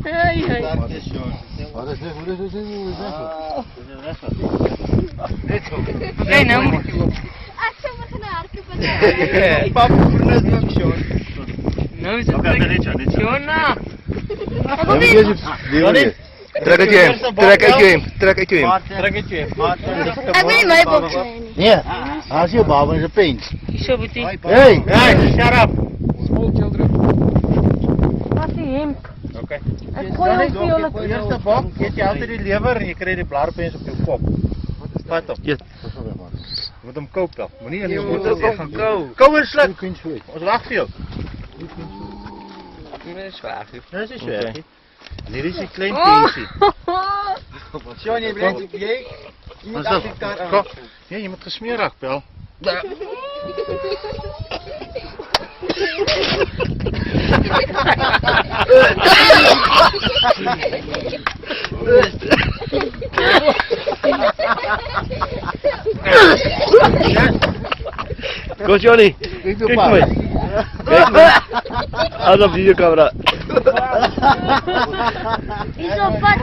Hey, hey. Wat is dit? Nee, nou moet Ek sou begin hardloop. Pap, net nog Sean. nou is het Oké, net zo, net zo. Jonna. Trek uit je hem. Trek uit je hem. Trek uit je hem. Trek het jy. Ek wil nie my boks hê nie. Nee, as jy baba is 'n pens. Hierso boetie. Hey, shut up. Wat die hemp. Oké. Ek gooi hom vir julle. Die eerste bok, eet jy altyd die lewer en jy kry die blaarpens op jou kop. Vat hom. Ja. Moet hom koop dan. Moenie in Jy jou moet mond ook gaan kou. Kou en sluk. Ons wag vir jou. Dit is waar. Dis is reg. En hier is 'n klein Oh. pensie. Sean, jy bly jy moet Wat af is die kar dat? aan. Nee, jy moet gesmeer raak, bel. Go Johnny. Kyk Kijk maar. Kijk maar. Hou op die camera. Hierso pad.